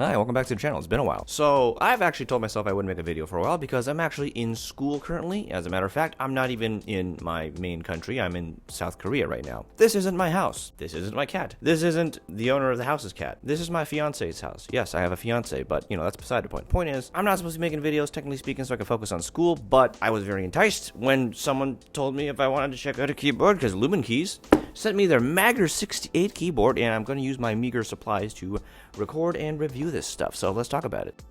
Hi, welcome back to the channel. It's been a while. So, I've actually told myself I wouldn't make a video for a while because I'm actually in school currently. As a matter of fact, I'm not even in my main country. I'm in South Korea right now. This isn't my house. This isn't my cat. This isn't the owner of the house's cat. This is my fiance's house. Yes, I have a fiance, but, you know, that's beside the point. Point is, I'm not supposed to be making videos, technically speaking, so I can focus on school, but I was very enticed when someone told me if I wanted to check out a keyboard, because Luminkeys sent me their Magger68 keyboard, and I'm going to use my meager supplies to record and review this stuff, so let's talk about it.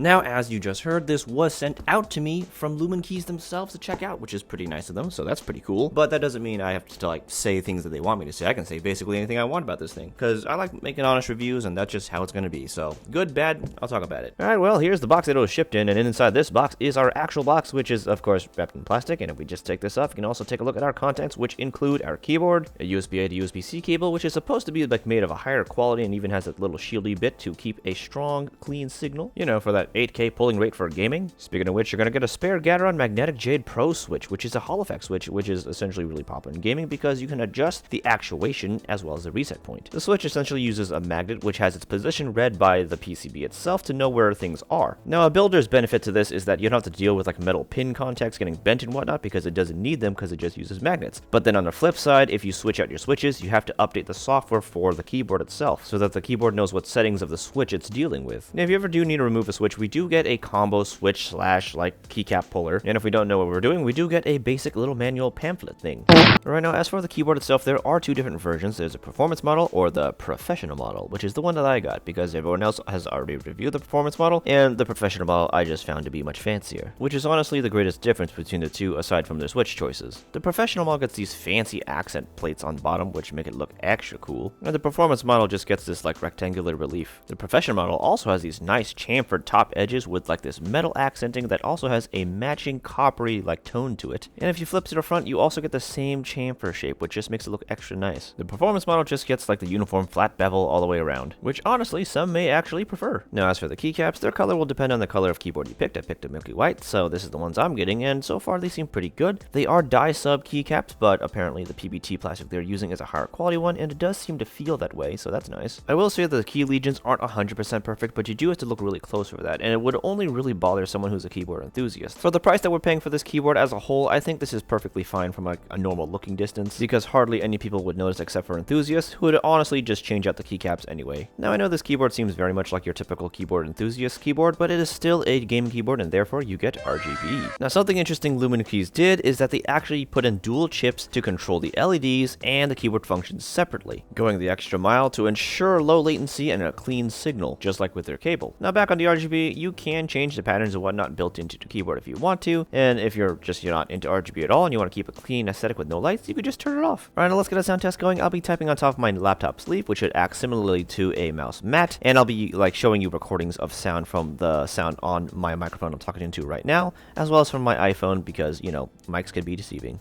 Now, as you just heard, this was sent out to me from Luminkeys themselves to check out, which is pretty nice of them, so that's pretty cool. But that doesn't mean I have to, like, say things that they want me to say. I can say basically anything I want about this thing, because I like making honest reviews, and that's just how it's going to be. So, good, bad, I'll talk about it. Alright, well, here's the box that it was shipped in, and inside this box is our actual box, which is, of course, wrapped in plastic. And if we just take this off, you can also take a look at our contents, which include our keyboard, a USB-A to USB-C cable, which is supposed to be, like, made of a higher quality, and even has a little shieldy bit to keep a strong, clean signal, you know, for that 8K polling rate for gaming. Speaking of which, you're going to get a spare Gateron Magnetic Jade Pro switch, which is a Hall effect switch, which is essentially really popular in gaming because you can adjust the actuation as well as the reset point. The switch essentially uses a magnet which has its position read by the PCB itself to know where things are. Now, a builder's benefit to this is that you don't have to deal with like metal pin contacts getting bent and whatnot because it doesn't need them because it just uses magnets. But then on the flip side, if you switch out your switches, you have to update the software for the keyboard itself so that the keyboard knows what settings of the switch it's dealing with. Now, if you ever do need to remove a switch, we do get a combo switch slash like keycap puller, and if we don't know what we're doing, we do get a basic little manual pamphlet thing. Right now, as for the keyboard itself, there are two different versions. There's a performance model or the professional model, which is the one that I got because everyone else has already reviewed the performance model, and the professional model I just found to be much fancier, which is honestly the greatest difference between the two aside from their switch choices. The professional model gets these fancy accent plates on bottom which make it look extra cool, and the performance model just gets this like rectangular relief. The professional model also has these nice chamfered top edges with like this metal accenting that also has a matching coppery like tone to it. And if you flip to the front, you also get the same chamfer shape, which just makes it look extra nice. The performance model just gets like the uniform flat bevel all the way around, which honestly some may actually prefer. Now, as for the keycaps, their color will depend on the color of keyboard you picked. I picked a milky white, so this is the ones I'm getting, and so far they seem pretty good. They are dye sub keycaps, but apparently the PBT plastic they're using is a higher quality one, and it does seem to feel that way, so that's nice. I will say that the key legions aren't 100% perfect, but you do have to look really close for that, and it would only really bother someone who's a keyboard enthusiast. For the price that we're paying for this keyboard as a whole, I think this is perfectly fine from like a normal looking distance because hardly any people would notice except for enthusiasts who would honestly just change out the keycaps anyway. Now, I know this keyboard seems very much like your typical keyboard enthusiast keyboard, but it is still a game keyboard and therefore you get RGB. Now, something interesting Luminkeys did is that they actually put in dual chips to control the LEDs and the keyboard functions separately, going the extra mile to ensure low latency and a clean signal, just like with their cable. Now, back on the RGB, you can change the patterns and whatnot built into the keyboard if you want to, and if you're not into RGB at all and you want to keep a clean aesthetic with no lights, you could just turn it off. Alright, now let's get a sound test going. I'll be typing on top of my laptop sleeve, which should act similarly to a mouse mat, and I'll be like showing you recordings of sound from the sound on my microphone I'm talking into right now, as well as from my iPhone because, you know, mics can be deceiving.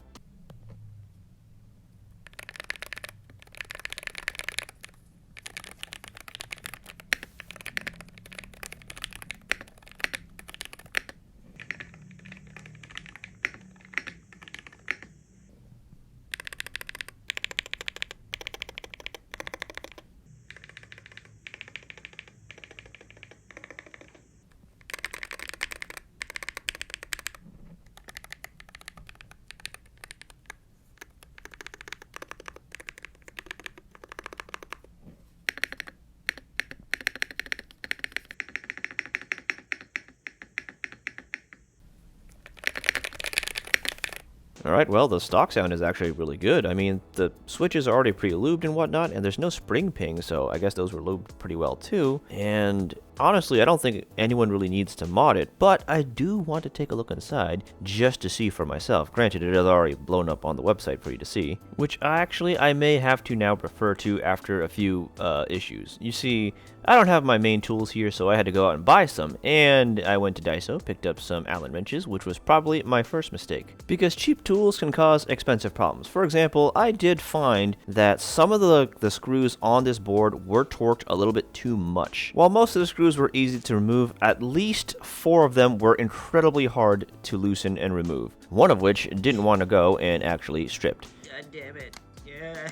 Alright, well, the stock sound is actually really good. I mean, the switches are already pre-lubed and whatnot, and there's no spring ping, so I guess those were lubed pretty well too. And honestly, I don't think anyone really needs to mod it, but I do want to take a look inside just to see for myself. Granted, it is already blown up on the website for you to see, which I may have to now refer to after a few issues. You see, I don't have my main tools here, so I had to go out and buy some, and I went to Daiso, picked up some Allen wrenches, which was probably my first mistake, because cheap tools can cause expensive problems. For example, I did find that some of the screws on this board were torqued a little bit too much. While most of the screws were easy to remove, at least 4 of them were incredibly hard to loosen and remove, one of which didn't want to go and actually stripped. God damn it. Yeah.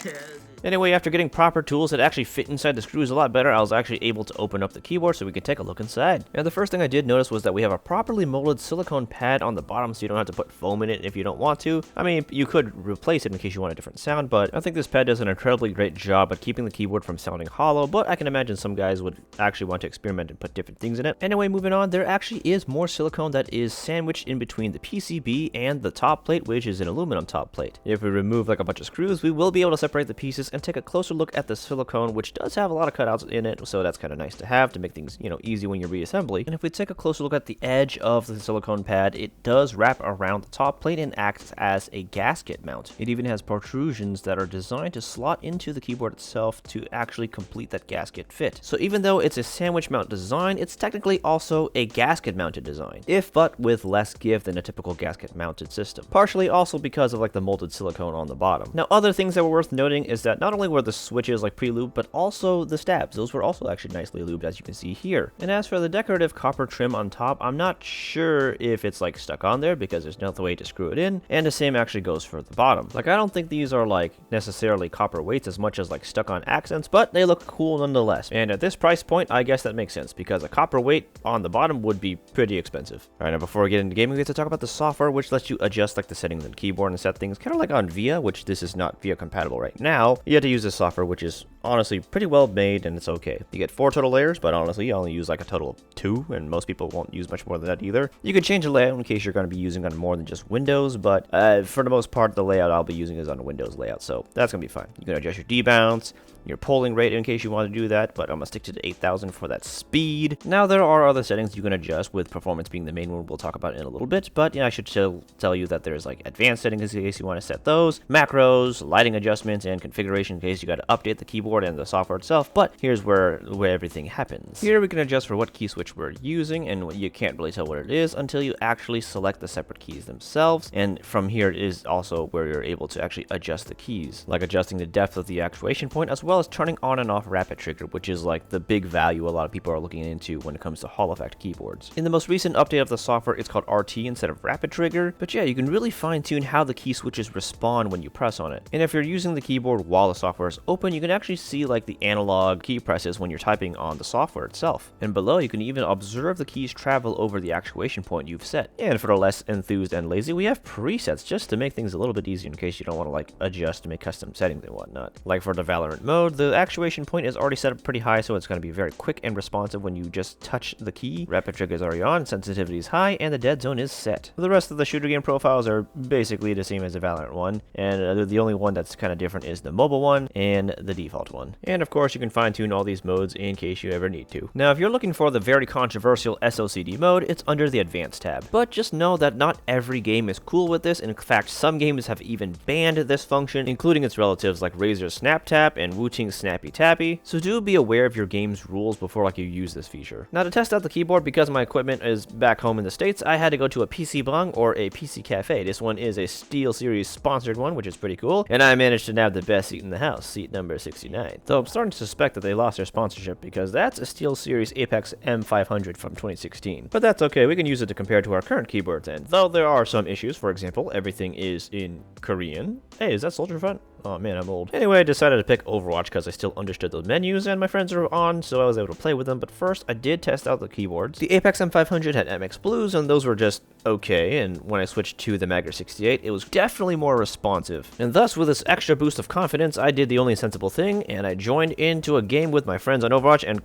Anyway, after getting proper tools that actually fit inside the screws a lot better, I was actually able to open up the keyboard so we could take a look inside. And the first thing I did notice was that we have a properly molded silicone pad on the bottom, so you don't have to put foam in it if you don't want to. I mean, you could replace it in case you want a different sound, but I think this pad does an incredibly great job at keeping the keyboard from sounding hollow, but I can imagine some guys would actually want to experiment and put different things in it. Anyway, moving on, there actually is more silicone that is sandwiched in between the PCB and the top plate, which is an aluminum top plate. If we remove like a bunch of screws, we will be able to separate the pieces and take a closer look at the silicone, which does have a lot of cutouts in it, so that's kind of nice to have to make things, you know, easy when you reassembly. And if we take a closer look at the edge of the silicone pad, it does wrap around the top plate and acts as a gasket mount. It even has protrusions that are designed to slot into the keyboard itself to actually complete that gasket fit. So even though it's a sandwich mount design, it's technically also a gasket mounted design, if but with less give than a typical gasket mounted system. Partially also because of like the molded silicone on the bottom. Now, other things that were worth noting is that not only were the switches like pre-lubed, but also the stabs. Those were also actually nicely lubed, as you can see here. And as for the decorative copper trim on top, I'm not sure if it's like stuck on there because there's no other way to screw it in, and the same actually goes for the bottom. Like, I don't think these are like necessarily copper weights as much as like stuck on accents, but they look cool nonetheless. And at this price point, I guess that makes sense because a copper weight on the bottom would be pretty expensive. All right, now before we get into gaming, we have to talk about the software, which lets you adjust like the settings on the keyboard and set things kind of like on VIA, which this is not VIA compatible right now. You have to use this software, which is honestly pretty well made, and it's okay. You get 4 total layers, but honestly, you only use like a total of 2, and most people won't use much more than that either. You can change the layout in case you're going to be using on more than just Windows, but for the most part, the layout I'll be using is on a Windows layout, so that's going to be fine. You can adjust your debounce, your polling rate in case you want to do that, but I'm going to stick to the 8000 for that speed. Now, there are other settings you can adjust, with performance being the main one we'll talk about in a little bit, but yeah, I should still tell you that there's like advanced settings in case you want to set those, macros, lighting adjustments, and configuration in case you got to update the keyboard and the software itself, but here's where everything happens. Here we can adjust for what key switch we're using, and you can't really tell what it is until you actually select the separate keys themselves, and from here it is also where you're able to actually adjust the keys, like adjusting the depth of the actuation point, as well as turning on and off rapid trigger, which is like the big value a lot of people are looking into when it comes to Hall effect keyboards. In the most recent update of the software, it's called RT instead of rapid trigger, but yeah, you can really fine tune how the key switches respond when you press on it. And if you're using the keyboard while the software is open, you can actually see like the analog key presses when you're typing on the software itself. And below, you can even observe the keys travel over the actuation point you've set. And for the less enthused and lazy, we have presets just to make things a little bit easier in case you don't want to like adjust to make custom settings and whatnot. Like for the Valorant mode, the actuation point is already set up pretty high, so it's going to be very quick and responsive when you just touch the key. Rapid trigger is already on, sensitivity is high, and the dead zone is set. The rest of the shooter game profiles are basically the same as the Valorant one, and the only one that's kind of different is the mobile one and the default one. And of course, you can fine tune all these modes in case you ever need to. Now, if you're looking for the very controversial SOCD mode, it's under the Advanced tab. But just know that not every game is cool with this. In fact, some games have even banned this function, including its relatives like Razer's Snap Tap and Wu-Ting's Snappy Tappy. So do be aware of your game's rules before you use this feature. Now, to test out the keyboard, because my equipment is back home in the States, I had to go to a PC Bung or a PC Cafe. This one is a SteelSeries sponsored one, which is pretty cool, and I managed to nab the best seat in the house, seat number 69. Though I'm starting to suspect that they lost their sponsorship because that's a SteelSeries Apex M500 from 2016. But that's okay, we can use it to compare to our current keyboards, and though there are some issues, for example, everything is in Korean. Hey, is that Soldier Front? Oh man, I'm old. Anyway, I decided to pick Overwatch because I still understood the menus and my friends were on, so I was able to play with them. But first, I did test out the keyboards. The Apex M500 had MX Blues, and those were just okay. And when I switched to the Magger68, it was definitely more responsive. And thus, with this extra boost of confidence, I did the only sensible thing, and I joined into a game with my friends on Overwatch, and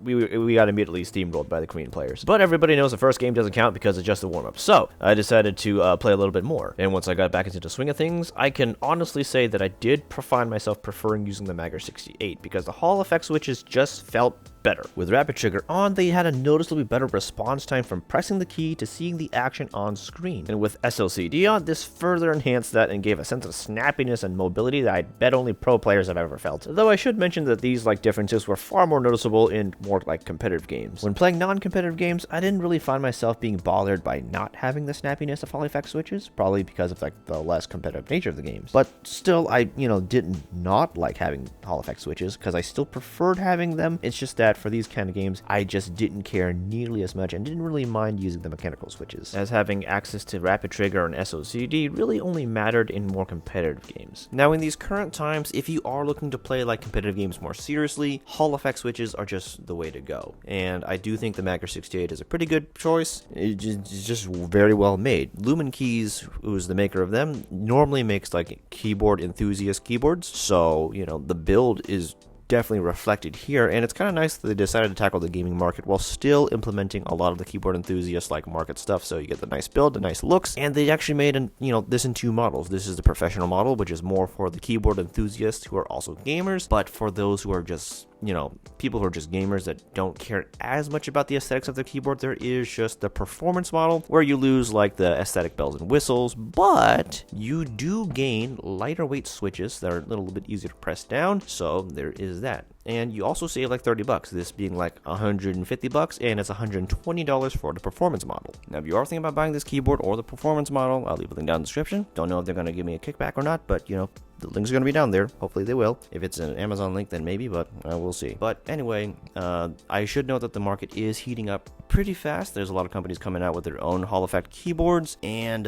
we got immediately steamrolled by the Korean players. But everybody knows the first game doesn't count because it's just a warm-up. So I decided to play a little bit more. And once I got back into the swing of things, I can honestly say that I did find myself preferring using the Magger68 because the Hall effect switches just felt better. With rapid trigger on, they had a noticeably better response time from pressing the key to seeing the action on screen. And with SLCD on, this further enhanced that and gave a sense of snappiness and mobility that I bet only pro players have ever felt. Though I should mention that these differences were far more noticeable in more competitive games. When playing non-competitive games, I didn't really find myself being bothered by not having the snappiness of Hall effect switches, probably because of the less competitive nature of the games. But still, I didn't not like having Hall effect switches because I still preferred having them. It's just that that for these kind of games, I just didn't care nearly as much and didn't really mind using the mechanical switches, as having access to rapid trigger and SOCD really only mattered in more competitive games. Now in these current times, if you are looking to play like competitive games more seriously, Hall effect switches are just the way to go. And I do think the Magger68 is a pretty good choice. It's just very well made. Luminkeys, who's the maker of them, normally makes like keyboard enthusiast keyboards, so you know the build is definitely reflected here, and it's kind of nice that they decided to tackle the gaming market while still implementing a lot of the keyboard enthusiast like market stuff. So you get the nice build, the nice looks, and they actually made this in two models. This is the professional model, which is more for the keyboard enthusiasts who are also gamers, but for those who are just people who are just gamers that don't care as much about the aesthetics of their keyboard, there is just the performance model where you lose like the aesthetic bells and whistles, but you do gain lighter weight switches that are a little bit easier to press down. So there is that. And you also save like $30, this being like $150, and it's $120 for the performance model. Now, if you are thinking about buying this keyboard or the performance model, I'll leave a link down in the description. Don't know if they're going to give me a kickback or not, but the links are going to be down there. Hopefully they will. If it's an Amazon link, then maybe, but we'll see. But anyway, I should note that the market is heating up pretty fast. There's a lot of companies coming out with their own Hall effect keyboards, and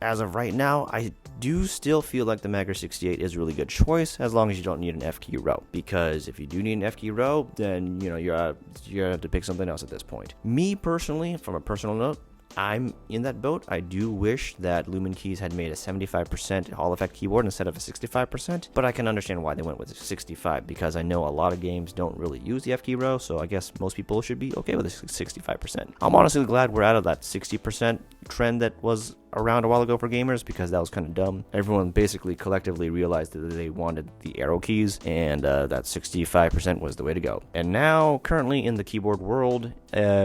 as of right now, I do still feel like the Magger68 is a really good choice as long as you don't need an F key row. Because if you do need an F key row, then you're gonna have to pick something else at this point. Me personally, from a personal note, I'm in that boat. I do wish that Luminkeys had made a 75% Hall effect keyboard instead of a 65%, but I can understand why they went with 65 because I know a lot of games don't really use the F key row, so I guess most people should be okay with the 65%. I'm honestly glad we're out of that 60% trend that was around a while ago for gamers, because that was kind of dumb. Everyone basically collectively realized that they wanted the arrow keys, and that 65% was the way to go. And now, currently in the keyboard world,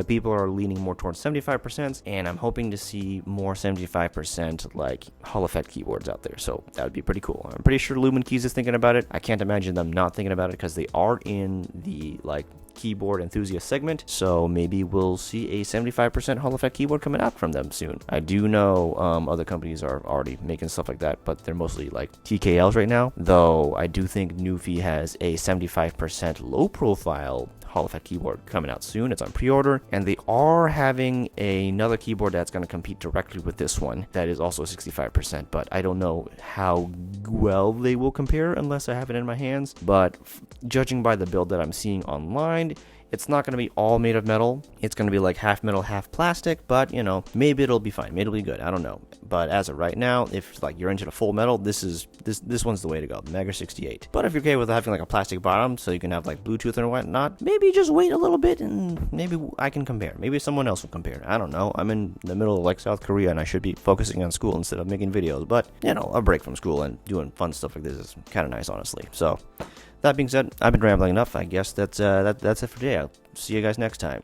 people are leaning more towards 75%, and I'm hoping to see more 75% like Hall effect keyboards out there, so that would be pretty cool. I'm pretty sure Luminkeys is thinking about it. I can't imagine them not thinking about it, because they are in the keyboard enthusiast segment, so maybe we'll see a 75% Hall effect keyboard coming out from them soon. I do know other companies are already making stuff like that, but they're mostly like TKLs right now, though I do think Newfie has a 75% low profile Hall effect keyboard coming out soon. It's on pre-order, and they are having another keyboard that's going to compete directly with this one that is also 65%, but I don't know how well they will compare unless I have it in my hands. But judging by the build that I'm seeing online, it's not going to be all made of metal. It's going to be like half metal, half plastic, but maybe it'll be fine. Maybe it'll be good. I don't know. But as of right now, if you're into the full metal, this one's the way to go, the Magger68. But if you're okay with having like a plastic bottom so you can have like Bluetooth and whatnot, maybe just wait a little bit and maybe I can compare. Maybe someone else will compare. I don't know. I'm in the middle of like South Korea and I should be focusing on school instead of making videos. But a break from school and doing fun stuff like this is kind of nice, honestly. So that being said, I've been rambling enough. I guess that's it for today. I'll see you guys next time.